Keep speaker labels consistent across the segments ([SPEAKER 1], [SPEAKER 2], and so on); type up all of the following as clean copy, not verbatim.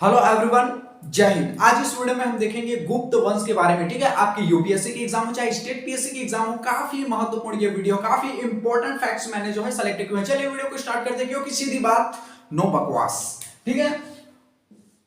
[SPEAKER 1] Hello everyone, जय हिंद। आज इस वीडियो में हम देखेंगे गुप्त वंश के बारे में। ठीक है, आपकी यूपीएससी की एग्जाम हो चाहे स्टेट पीएससी की एग्जाम हो, काफी महत्वपूर्ण ये वीडियो, काफी इंपॉर्टेंट फैक्ट्स मैंने जो है सेलेक्ट किए हैं। चलिए वीडियो को स्टार्ट करते हैं, क्योंकि सीधी बात, नो बकवास। ठीक है,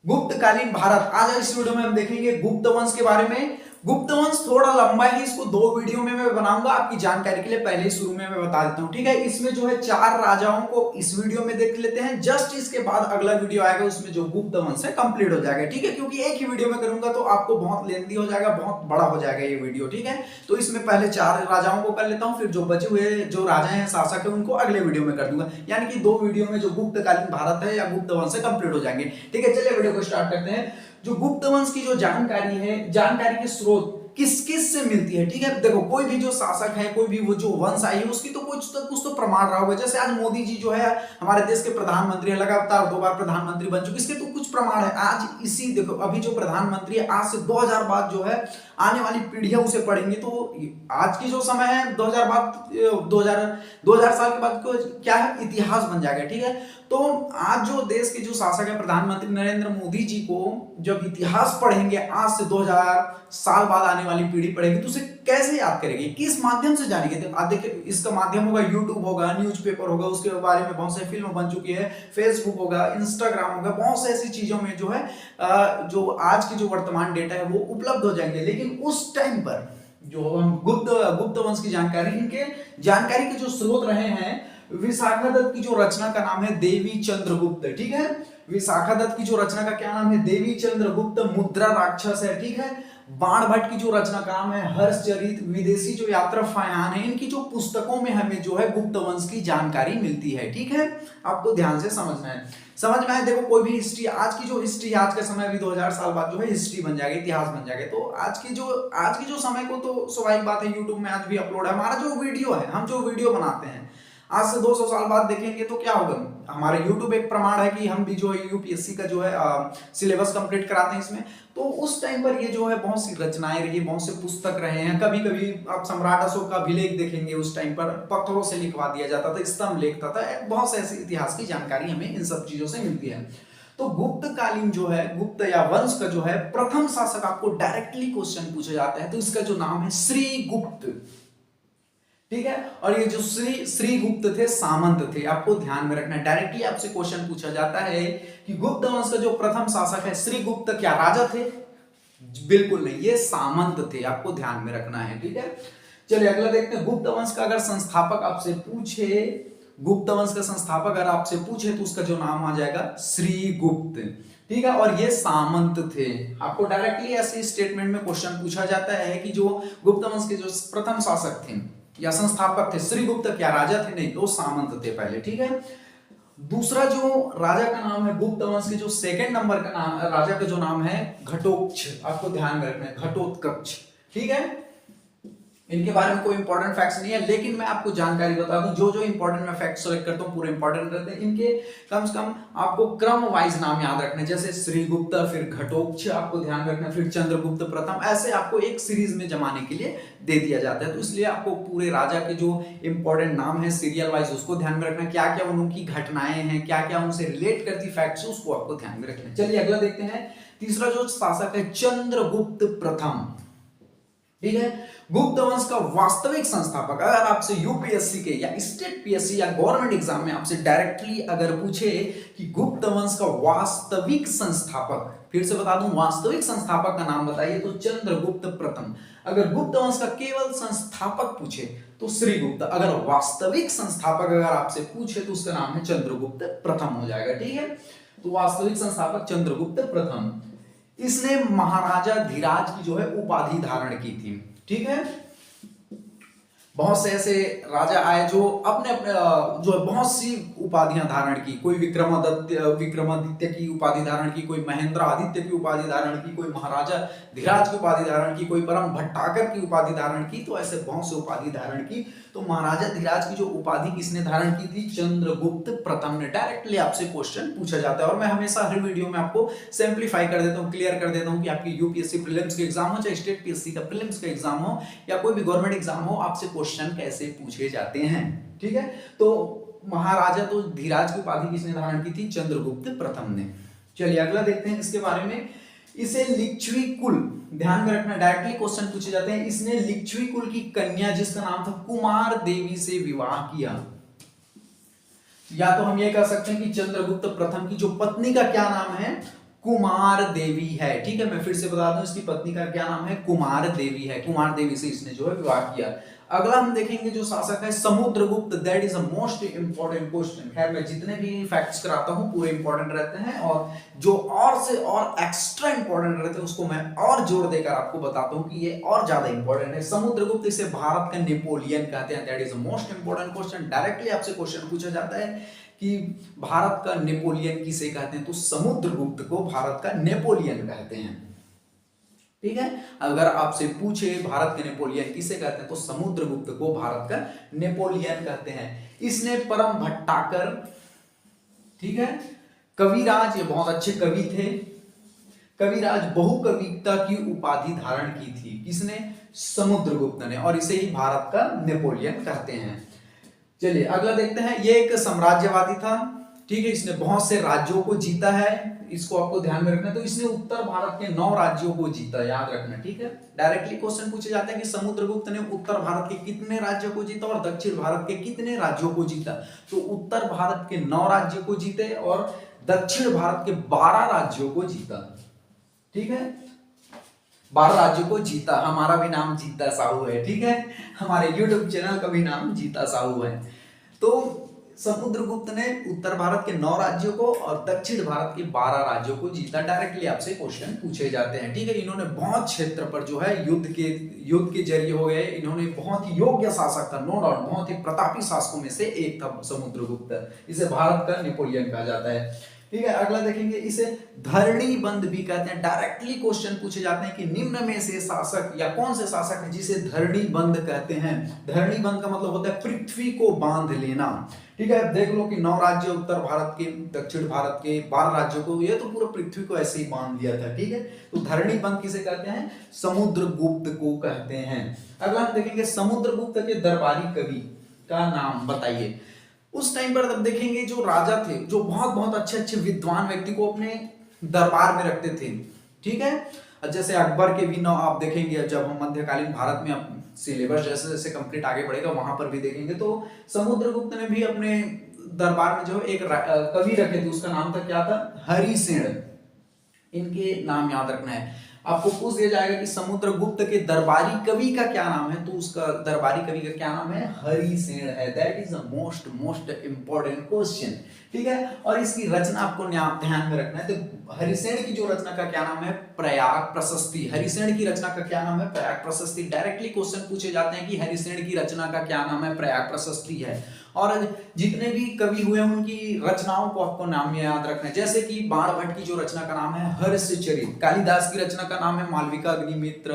[SPEAKER 1] गुप्तकालीन भारत। आज इस वीडियो में हम देखेंगे गुप्त वंश के बारे में। गुप्त वंश थोड़ा लंबा है, इसको दो वीडियो में मैं बनाऊंगा आपकी जानकारी के लिए। पहले ही शुरू में मैं बता देता हूं, ठीक है। इसमें जो है 4 राजाओं को इस वीडियो में देख लेते हैं। जस्ट इसके बाद अगला वीडियो आएगा, उसमें जो गुप्त वंश है कंप्लीट हो जाएगा। ठीक है, क्योंकि एक ही वीडियो में करूंगा तो आपको बहुत लेंथी हो जाएगा, बहुत बड़ा हो जाएगा ये वीडियो। ठीक है, तो इसमें पहले 4 राजाओं को कर लेता हूं, फिर जो बचे हुए जो राजा हैं, शासक है, उनको अगले वीडियो में कर दूंगा। यानी कि 2 वीडियो में जो गुप्तकालीन भारत है या गुप्त वंश है कंप्लीट हो जाएंगे। ठीक है, चलिए वीडियो को स्टार्ट करते हैं। जो गुप्त वंश की जो जानकारी है, जानकारी के स्रोत किस किस से मिलती है। ठीक है, देखो कोई भी जो शासक है, कोई भी वो जो वंश आई है, उसकी तो कुछ तो प्रमाण रहा होगा। जैसे आज मोदी जी जो है हमारे देश के प्रधानमंत्री है, लगातार 2 बार प्रधानमंत्री बन चुके, इसके तो कुछ प्रमाण है। आज इसी देखो, अभी जो प्रधानमंत्री है, आज से 2000 बाद जो है आने वाली पीढ़ियां उसे पढ़ेंगी, तो आज की जो समय है 2000 बाद 2000 साल के बाद क्या है, इतिहास बन जाएगा। ठीक है, तो आज जो देश के जो शासक है प्रधानमंत्री नरेंद्र मोदी जी को जब इतिहास पढ़ेंगे, आज से 2000 साल बाद आने वाली पीढ़ी पढ़ेगी, तो उसे कैसे याद करेगी, किस माध्यम से जानेगी। आप देखिए, इसका माध्यम होगा यूट्यूब होगा, न्यूज़पेपर होगा, उसके बारे में बहुत सारी फिल्म बन चुकी है, फेसबुक होगा, इंस्टाग्राम होगा, बहुत सी ऐसी चीजों में जो है जो आज की जो वर्तमान डेटा है वो उपलब्ध हो जाएंगे। लेकिन उस टाइम पर जो हम गुप्त वंश की जानकारी, इनके जानकारी के जो स्रोत रहे हैं, विशाखा दत्त की जो रचना का नाम है देवी चंद्रगुप्त। ठीक है, विशाखा दत्त की जो रचना का क्या नाम है, देवी चंद्रगुप्त मुद्रा राक्षस है। ठीक है, बाण भट्ट की जो रचना का नाम है हर्षचरित, विदेशी जो यात्रा फयान है, इनकी जो पुस्तकों में हमें जो है गुप्त वंश की जानकारी मिलती है। ठीक है, आपको ध्यान से समझना है, समझ में आए। देखो कोई भी हिस्ट्री, आज की जो हिस्ट्री, आज का समय अभी 2000 साल बाद जो है हिस्ट्री बन जाएगी, इतिहास बन जाएगा। तो आज की जो समय को तो स्वाभाविक बात है, यूट्यूब में आज भी अपलोड है हमारा जो वीडियो है, हम जो वीडियो बनाते हैं, आज से 200 साल बाद देखेंगे तो क्या होगा। हमारे YouTube एक प्रमाण है कि हम भी जो है यूपीएससी का जो है सिलेबस कंप्लीट कराते हैं इसमें। तो उस टाइम पर ये जो है बहुत सी रचनाएं रही, बहुत से पुस्तक रहे हैं। कभी कभी आप सम्राट अशोक का अभिलेख देखेंगे, उस टाइम पर पत्थरों से लिखवा दिया जाता था, स्तंभ लिखता था। बहुत से ऐसी इतिहास की जानकारी हमें इन सब चीजों से मिलती है। तो गुप्तकालीन जो है, गुप्त या वंश का जो है प्रथम शासक आपको डायरेक्टली क्वेश्चन पूछा जाता है, तो इसका जो नाम है श्रीगुप्त। ठीक है, और ये जो श्रीगुप्त थे, सामंत थे। आपको ध्यान में रखना है, डायरेक्टली आपसे क्वेश्चन पूछा जाता है कि गुप्त वंश का जो प्रथम शासक है श्रीगुप्त, क्या राजा थे? बिल्कुल नहीं, ये सामंत थे, आपको ध्यान में रखना है। ठीक है, चलिए अगला देखते हैं। गुप्त वंश का अगर संस्थापक आपसे पूछे, गुप्त वंश का संस्थापक अगर आपसे पूछे, तो उसका जो नाम आ जाएगा श्रीगुप्त। ठीक है, और ये सामंत थे। आपको डायरेक्टली ऐसे स्टेटमेंट में क्वेश्चन पूछा जाता है कि जो गुप्त वंश के जो प्रथम शासक थे या संस्थापक थे श्रीगुप्त, क्या राजा थे? नहीं, तो सामंत थे पहले। ठीक है, दूसरा जो राजा का नाम है गुप्त वंश के जो सेकंड नंबर का नाम, राजा का जो नाम है घटोत्कच। आपको ध्यान में रखना है, घटोत्कच। ठीक है, इनके बारे में कोई इंपॉर्टेंट फैक्ट्स नहीं है, लेकिन मैं आपको जानकारी बता दूं, जो जो इंपॉर्टेंट मैं फैक्ट सेलेक्ट करता हूं पूरे इंपॉर्टेंट रहते हैं। इनके कम से कम आपको क्रम वाइज नाम याद रखने, जैसे श्रीगुप्त, फिर घटोत्कच आपको ध्यान रखना, फिर चंद्रगुप्त प्रथम, ऐसे आपको एक सीरीज में जमाने के लिए दे दिया जाता है। तो इसलिए आपको पूरे राजा के जो इंपॉर्टेंट नाम है सीरियल वाइज, उसको ध्यान में रखना, क्या क्या उनकी घटनाएं हैं, क्या क्या उनसे रिलेट करती फैक्ट्स, उसको आपको ध्यान में रखना। चलिए अगला देखते हैं। तीसरा जो शासक है चंद्रगुप्त प्रथम। ठीक है, गुप्त वंश का वास्तविक संस्थापक, अगर आपसे यूपीएससी के या स्टेट पीएससी या गवर्नमेंट एग्जाम में आपसे डायरेक्टली अगर पूछे कि गुप्त वंश का वास्तविक संस्थापक, फिर से बता दूं, वास्तविक संस्थापक का नाम बताइए, तो चंद्रगुप्त प्रथम। अगर गुप्त वंश का केवल संस्थापक पूछे तो श्रीगुप्त, अगर वास्तविक संस्थापक अगर आपसे पूछे तो उसका नाम है चंद्रगुप्त प्रथम हो जाएगा। ठीक है, तो वास्तविक संस्थापक चंद्रगुप्त प्रथम। इसने महाराजा धीराज की जो है उपाधि धारण की थी। ठीक है, बहुत से ऐसे राजा आए जो अपने अपने जो है बहुत सी उपाधियां धारण की। कोई विक्रमादित्य की उपाधि धारण की, कोई महेंद्र आदित्य की उपाधि धारण की, कोई महाराजा धीराज की उपाधि धारण की, कोई परम भट्टाकर की उपाधि धारण की। तो ऐसे बहुत से उपाधि धारण की। तो महाराजा धीराज की जो उपाधि किसने धारण की थी? चंद्रगुप्त प्रथम ने। डायरेक्टली आपसे क्वेश्चन पूछा जाता है, और मैं हमेशा हर वीडियो में आपको सिंप्लीफाई कर देता हूँ, क्लियर कर देता हूँ कि आपकी यूपीएससी प्रीलिम्स के एग्जाम हो, चाहे स्टेट पीएससी का प्रीलिम्स का एग्जाम हो, या कोई भी गवर्नमेंट एग्जाम हो, आपसे क्वेश्चन कैसे पूछे जाते हैं। ठीक है, तो महाराजा तो धीराज की उपाधि किसने धारण की थी? चंद्रगुप्त प्रथम ने। चलिए अगला देखते हैं इसके बारे में। इसे लिच्छवी कुल, ध्यान में रखना डायरेक्टली क्वेश्चन पूछे जाते हैं। इसने लिच्छवी कुल की कन्या जिसका नाम था कुमार देवी से विवाह किया। या तो हम ये कह सकते हैं कि चंद्रगुप्त प्रथम की जो पत्नी का क्या नाम है, कुमार देवी है। ठीक है, मैं फिर से बता दूं इसकी पत्नी का क्या नाम है, कुमार देवी है। कुमार देवी से इसने जो है विवाह किया। अगला हम देखेंगे जो शासक है Samudragupta, that is a most important question. खैर मैं जितने भी फैक्ट्स कराता हूं पूरे इंपॉर्टेंट रहते हैं, और जो और से और एक्स्ट्रा इंपॉर्टेंट रहते हैं उसको मैं और जोर देकर आपको बताता हूं कि ये और ज्यादा इंपॉर्टेंट है। समुद्रगुप्त, इसे भारत का नेपोलियन कहते हैं। That is a most important question. Directly आपसे क्वेश्चन पूछा जाता है कि भारत का नेपोलियन किसे कहते हैं, तो समुद्रगुप्त को भारत का नेपोलियन कहते हैं। ठीक है, अगर आपसे पूछे भारत के नेपोलियन किसे कहते हैं, तो समुद्रगुप्त को भारत का नेपोलियन कहते हैं। इसने परम भट्टाकर, ठीक है, कविराज, ये बहुत अच्छे कवि थे, कविराज बहुकविता की उपाधि धारण की थी। किसने, समुद्रगुप्त ने, और इसे ही भारत का नेपोलियन कहते हैं। चलिए अगला देखते हैं। ये एक साम्राज्यवादी था, ठीक है, इसने बहुत से राज्यों को जीता है, इसको आपको ध्यान में रखना है। तो इसने उत्तर भारत के 9 राज्यों को जीता, याद रखना। ठीक है, डायरेक्टली क्वेश्चन पूछे जाते हैं कि समुद्रगुप्त ने उत्तर भारत के कितने राज्यों को जीता और दक्षिण भारत के कितने राज्यों को जीता। तो उत्तर भारत के 9 राज्यों को जीते और दक्षिण भारत के 12 राज्यों को जीता। ठीक है, 12 राज्यों को जीता। हमारा भी नाम जीता साहू है, ठीक है, हमारे YouTube चैनल का भी नाम जीता साहू है। तो समुद्रगुप्त ने उत्तर भारत के 9 राज्यों को और दक्षिण भारत के 12 राज्यों को जीता। डायरेक्टली आपसे क्वेश्चन पूछे जाते हैं। ठीक है, इन्होंने बहुत क्षेत्र पर जो है युद्ध के जरिए हो गए, इन्होंने बहुत ही योग्य शासक था, नो डाउट, बहुत ही प्रतापी शासकों में से एक था समुद्रगुप्त। इसे भारत का नेपोलियन कहा जाता है। ठीक है, अगला देखेंगे, इसे धरणी बंद भी कहते हैं। डायरेक्टली क्वेश्चन पूछे जाते हैं कि निम्न में से शासक या कौन से शासक है जिसे धरणी बंद कहते हैं। धरणी बंद का मतलब होता है पृथ्वी को बांध लेना। ठीक है, देख लो कि 9 राज्य उत्तर भारत के, दक्षिण भारत के 12 राज्यों को, ये तो पूरा पृथ्वी को ऐसे ही बांध दिया था। ठीक है, तो धरणी बंद किसे कहते हैं, समुद्रगुप्त को कहते हैं। अगला हम देखेंगे समुद्रगुप्त के दरबारी कवि का नाम बताइए। उस टाइम पर तब देखेंगे जो राजा थे, जो बहुत बहुत अच्छे अच्छे विद्वान व्यक्ति को अपने दरबार में रखते थे। ठीक है, जैसे अकबर के भी नाम आप देखेंगे, जब हम मध्यकालीन भारत में सिलेबस जैसे जैसे कंप्लीट आगे बढ़ेगा वहां पर भी देखेंगे, तो समुद्रगुप्त ने भी अपने दरबार में जो एक कवि रखे थे, उसका नाम था क्या था, हरिसेन। इनके नाम याद रखना है। आपको पूछ दिया जाएगा कि समुद्रगुप्त के दरबारी कवि का क्या नाम है, तो उसका दरबारी कवि का क्या नाम है, हरिसेन है। That is the most important question. ठीक है, और इसकी रचना आपको ध्यान में रखना है। तो हरिसेन की जो रचना का क्या नाम है, प्रयाग प्रशस्ति। हरिसेन की रचना का क्या नाम है, प्रयाग प्रशस्ति। डायरेक्टली क्वेश्चन पूछे जाते हैं कि हरिसेन की रचना का क्या नाम है, प्रयाग प्रशस्ति है। और जितने भी कवि हुए उनकी रचनाओं को आपको नाम याद रखना है। जैसे कि बाणभट्ट की जो रचना का नाम है हर्षचरित, कालिदास की रचना का नाम है मालविका अग्निमित्र,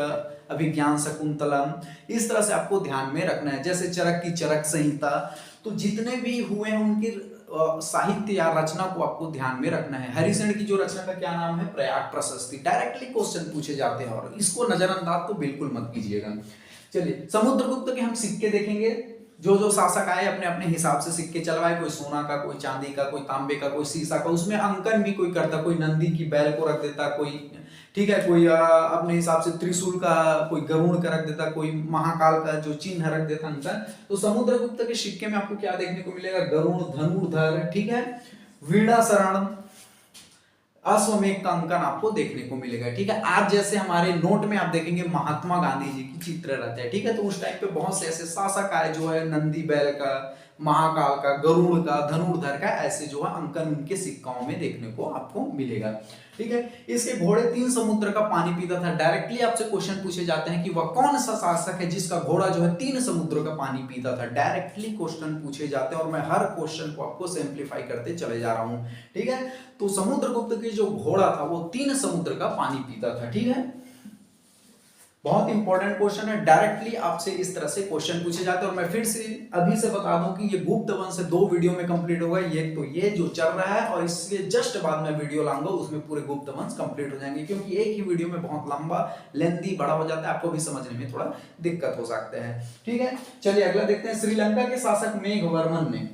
[SPEAKER 1] अभिज्ञान शकुंतलम। इस तरह से आपको ध्यान में रखना है। जैसे चरक की चरक संहिता। तो जितने भी हुए हैं उनकी साहित्य या रचना को आपको ध्यान में रखना है। हरिसेन की जो रचना का क्या नाम है, प्रयाग प्रशस्ति। डायरेक्टली क्वेश्चन पूछे जाते हैं और इसको नजरअंदाज तो बिल्कुल मत कीजिएगा। चलिए समुद्रगुप्त के हम सिक्के देखेंगे। जो शासक आए अपने अपने हिसाब से सिक्के चलवाए, कोई सोना का, कोई चांदी का, कोई तांबे का, कोई शीशा का। उसमें अंकन भी कोई करता, कोई नंदी की बैल को रख देता, कोई, ठीक है, कोई अपने हिसाब से त्रिशूल का, कोई गरुड़ का रख देता, कोई महाकाल का जो चिन्ह रख देता अंकन। तो समुद्रगुप्त के सिक्के में आपको क्या देखने को मिलेगा, गरुड़, धनुर्धर, ठीक है, वीणा शरण, अश्वमेघ का अंकन आपको देखने को मिलेगा। ठीक है, आज जैसे हमारे नोट में आप देखेंगे महात्मा गांधी जी की चित्र रहते हैं। ठीक है, तो उस टाइम पे बहुत से ऐसे शासक आए जो है नंदी बैल का, महाकाल का, गरुड़ का, धनुर्धर का, ऐसे जो है अंकन उनके सिक्काओं में देखने को आपको मिलेगा। ठीक है, इसके घोड़े 3 समुद्र का पानी पीता था। डायरेक्टली आपसे क्वेश्चन पूछे जाते हैं कि वह कौन सा शासक है जिसका घोड़ा जो है 3 समुद्र का पानी पीता था। डायरेक्टली क्वेश्चन पूछे जाते हैं और मैं हर क्वेश्चन को आपको सिंप्लीफाई करते चले जा रहा हूं। ठीक है, तो समुद्रगुप्त की जो घोड़ा था वो 3 समुद्र का पानी पीता था। ठीक है, बहुत इंपॉर्टेंट क्वेश्चन है। डायरेक्टली आपसे इस तरह से क्वेश्चन पूछे जाते हैं। और मैं फिर से अभी से बता दूं कि ये गुप्त वंश से 2 वीडियो में कंप्लीट होगा। ये तो ये जो चल रहा है और इसके जस्ट बाद में वीडियो लाऊंगा, उसमें पूरे गुप्त वंश कंप्लीट हो जाएंगे, क्योंकि एक ही वीडियो में बहुत लंबा लेंथी बड़ा हो जाता है, आपको भी समझने में थोड़ा दिक्कत हो सकता है। ठीक है, चलिए अगला देखते हैं। श्रीलंका के शासक मेघवर्मन ने,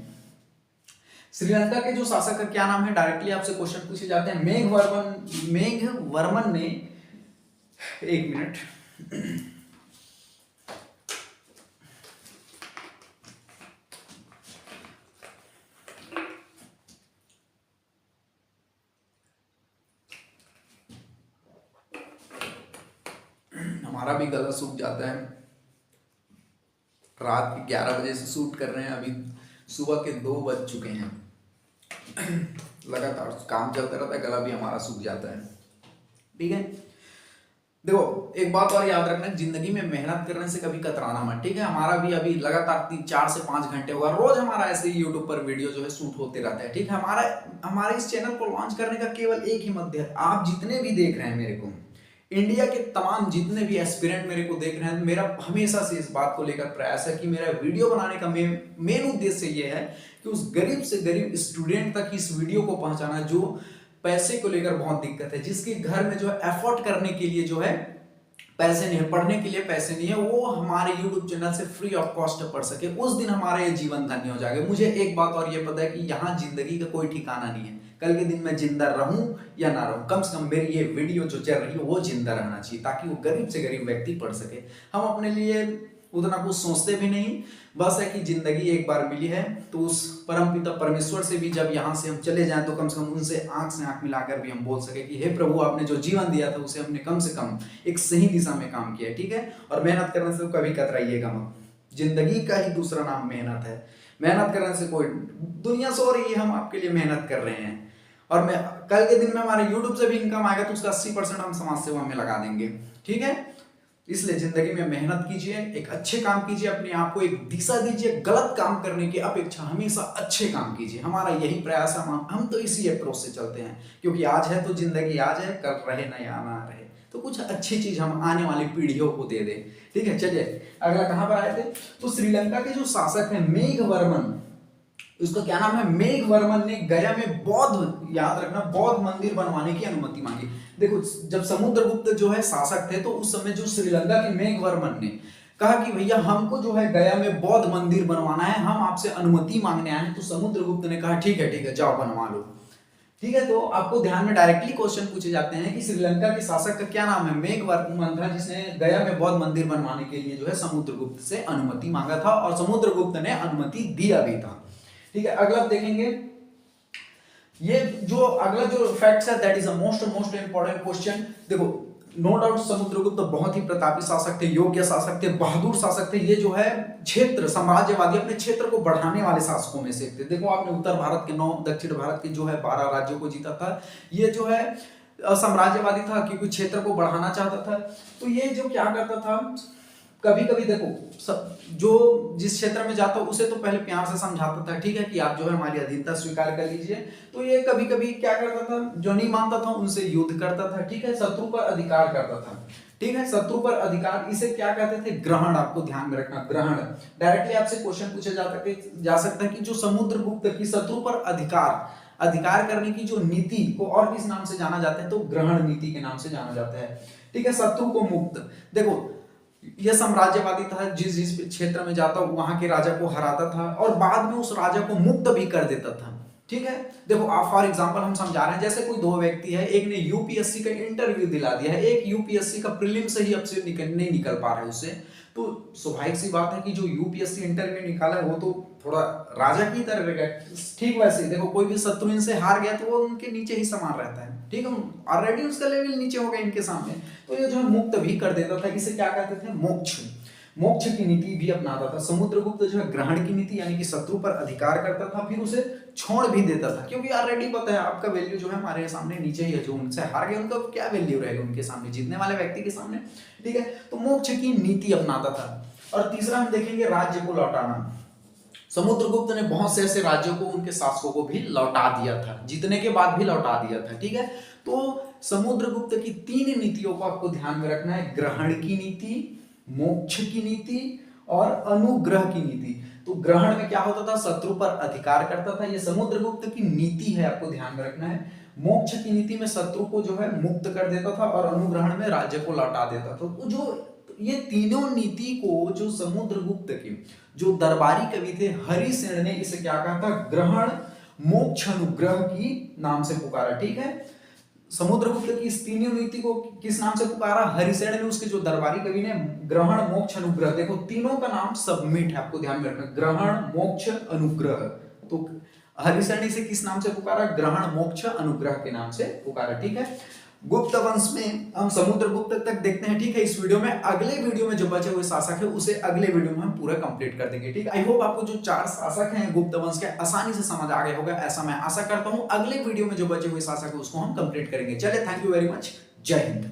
[SPEAKER 1] श्रीलंका के जो शासक का क्या नाम है, डायरेक्टली आपसे क्वेश्चन पूछे जाते हैं। मेघवर्मन ने, एक मिनट, हमारा भी गला सूख जाता है। रात के 11 बजे से शूट कर रहे हैं, अभी सुबह के 2 बज चुके हैं। लगातार काम चलता रहता है, गला भी हमारा सूख जाता है। ठीक है, देखो एक बात और याद रखना, जिंदगी में मेहनत करने से कभी कतराना मत। ठीक है, हमारा भी अभी लगातार 4 से 5 घंटे हुआ, रोज हमारा ऐसे ही यूट्यूब पर वीडियो जो है शूट होते रहता है। ठीक है, हमारे इस चैनल को लॉन्च करने का केवल एक ही मध्य है, आप जितने भी देख रहे हैं मेरे को, इंडिया के तमाम जितने भी एस्पिरेंट मेरे को देख रहे हैं, मेरा हमेशा से इस बात को लेकर प्रयास है कि मेरा वीडियो बनाने का मेन उद्देश्य ये है कि उस गरीब से गरीब स्टूडेंट तक इस वीडियो को पहुंचाना, जो पैसे को लेकर बहुत दिक्कत है, जिसके घर में जो है एफोर्ड करने के लिए जो है पैसे नहीं है, पढ़ने के लिए पैसे नहीं है, वो हमारे YouTube चैनल से फ्री ऑफ कॉस्ट पढ़ सके, उस दिन हमारा ये जीवन धन्य हो जाएगा। मुझे एक बात और ये पता है कि यहाँ जिंदगी का कोई ठिकाना नहीं है, कल के दिन मैं जिंदा रहूं या ना रहूं, कम से कम मेरी ये वीडियो जो चल रही है वो जिंदा रहना चाहिए, ताकि वो गरीब से गरीब व्यक्ति पढ़ सके। हम अपने लिए उतना कुछ सोचते भी नहीं, बस है कि जिंदगी एक बार मिली है, तो उस परमपिता परमेश्वर से भी जब यहाँ से हम चले जाएं तो कम से कम उनसे आंख से आंख मिलाकर भी हम बोल सके कि हे प्रभु, आपने जो जीवन दिया था उसे हमने कम से कम एक सही दिशा में काम किया। ठीक है, और मेहनत करने से तो कभी कतराइएगा मत, जिंदगी का ही दूसरा नाम मेहनत है। मेहनत करने से कोई, दुनिया सो रही है, हम आपके लिए मेहनत कर रहे हैं, और मैं कल के दिन में हमारे YouTube से भी इनकम आएगा तो उसका 80% हम समाज सेवा में लगा देंगे। ठीक है, इसलिए जिंदगी में मेहनत कीजिए, एक अच्छे काम कीजिए, अपने आप को एक दिशा दीजिए, गलत काम करने की अपेक्षा हमेशा अच्छे काम कीजिए। हमारा यही प्रयास है, हम तो इसी अप्रोच से चलते हैं, क्योंकि आज है तो जिंदगी आज है, कल रहे न या ना रहे, तो कुछ अच्छी चीज हम आने वाली पीढ़ियों को दे दें। ठीक है, चलिए अगला कहां पर आए थे, तो श्रीलंका के जो शासक है मेघवर्मन, उसका क्या नाम है, मेघवर्मन ने गया में बौद्ध, याद रखना, बौद्ध मंदिर बनवाने की अनुमति मांगी। देखो जब समुद्रगुप्त जो है शासक थे, तो उस समय जो श्रीलंका के मेघवर्मन ने कहा कि भैया हमको जो है गया में बौद्ध मंदिर बनवाना है, हम आपसे अनुमति मांगने आए हैं, तो समुद्रगुप्त ने कहा ठीक है जाओ बनवा लो। ठीक है, तो आपको ध्यान में डायरेक्टली क्वेश्चन पूछे जाते हैं कि श्रीलंका के शासक का क्या नाम है, मेघवर्मन था, जिसने गया में बौद्ध मंदिर बनवाने के लिए जो है समुद्रगुप्त से अनुमति मांगा था, और समुद्रगुप्त ने अनुमति दिया भी था। ठीक है, अगला देखेंगे, ये जो अगला जो फैक्ट्स है, that is a most important question. देखो नो डाउट समुद्रगुप्त बहुत ही प्रतापी शासक थे, योग्य शासक थे, बहादुर शासक थे। ये जो है क्षेत्र साम्राज्यवादी, अपने क्षेत्र को बढ़ाने वाले शासकों में से थे। देखो आपने उत्तर भारत के 9, दक्षिण भारत के जो है 12 राज्यों को जीता था। ये जो है साम्राज्यवादी था, क्योंकि क्षेत्र को बढ़ाना चाहता था। तो ये जो क्या करता था, कभी कभी देखो जो जिस क्षेत्र में जाता उसे तो पहले प्यार से समझाता था, ठीक है, कि आप जो है हमारी अधीनता स्वीकार कर लीजिए। तो ये कभी कभी क्या करता था, जो नहीं मानता था उनसे युद्ध करता था। ठीक है, शत्रु पर अधिकार करता था। ठीक है, शत्रु पर अधिकार, इसे क्या कहते थे, ग्रहण। आपको ध्यान में रखना, ग्रहण। डायरेक्टली आपसे क्वेश्चन पूछा जा सकता है कि जो समुद्रगुप्त की शत्रु पर अधिकार करने की जो नीति को और किस नाम से जाना जाता है, तो ग्रहण नीति के नाम से जाना जाता है। ठीक है, शत्रु को मुक्त, देखो यह साम्राज्यवादी था, जिस क्षेत्र में जाता वहां के राजा को हराता था और बाद में उस राजा को मुक्त भी कर देता था। ठीक है, देखो आप फॉर एग्जांपल हम समझा रहे हैं, जैसे कोई दो व्यक्ति है, एक ने यूपीएससी का इंटरव्यू दिला दिया है, एक यूपीएससी का प्रीलिम से ही अब से नहीं निकल पा रहा है उससे, तो स्वाभाविक सी बात है कि जो यूपीएससी इंटरव्यू निकाला है वो तो थोड़ा राजा की तरह रहेगा। ठीक वैसे ही देखो कोई भी शत्रु इनसे हार गया तो वो उनके नीचे ही समान रहता है। ठीक है, ऑलरेडी उसका लेवल नीचे हो गया इनके सामने, तो ये जो है मुक्त भी कर देता था। इसे क्या कहते थे, मोक्ष की नीति भी अपनाता था। समुद्रगुप्त जो है ग्रहण की नीति, यानी कि शत्रु पर अधिकार करता था, फिर उसे छोड़ भी देता था, क्योंकि ऑलरेडी पता है आपका वैल्यू जो है हमारे सामने नीचे ही है। जो उनसे हार गए उनका क्या वैल्यू रहेगा उनके सामने, जीतने वाले व्यक्ति के सामने। ठीक है, तो मोक्ष की नीति अपनाता था। और तीसरा हम देखेंगे राज्य को लौटाना। समुद्रगुप्त ने बहुत से ऐसे राज्यों को, उनके शासकों को भी लौटा दिया था, जीतने के बाद भी लौटा दिया था। ठीक है, तो समुद्रगुप्त की 3 नीतियों को आपको ध्यान में रखना है, ग्रहण की नीति, मोक्ष की नीति और अनुग्रह की नीति। तो ग्रहण में क्या होता था, शत्रु पर अधिकार करता था, ये समुद्रगुप्त की नीति है, आपको ध्यान में रखना है। मोक्ष की नीति में शत्रु को जो है मुक्त कर देता था और अनुग्रहण में राज्य को लौटा देता था। तो जो ये तीनों नीति को जो समुद्रगुप्त के जो दरबारी कवि थे हरिसेन ने इसे क्या कहा था, ग्रहण मोक्ष अनुग्रह की नाम से पुकारा। ठीक है, समुद्रगुप्त की इस तीनों नीति को किस नाम से पुकारा? हरिसेन ने, उसके जो दरबारी कवि ने, ग्रहण मोक्ष अनुग्रह। देखो तीनों का नाम सबमिट है, आपको ध्यान में रखना, ग्रहण मोक्ष अनुग्रह। तो हरिसेन इसे किस नाम से पुकारा? ग्रहण मोक्ष अनुग्रह के नाम से पुकारा। ठीक है, गुप्त वंश में हम समुद्रगुप्त तक देखते हैं। ठीक है, इस वीडियो में, अगले वीडियो में जो बचे हुए शासक है उसे अगले वीडियो में हम पूरा कंप्लीट कर देंगे। ठीक है, आई होप आपको जो 4 शासक हैं गुप्त वंश के आसानी से समझ आ गया होगा, ऐसा मैं आशा करता हूं। अगले वीडियो में जो बचे हुए शासक है उसको हम कंप्लीट करेंगे। चलिए, थैंक यू वेरी मच, जय हिंद।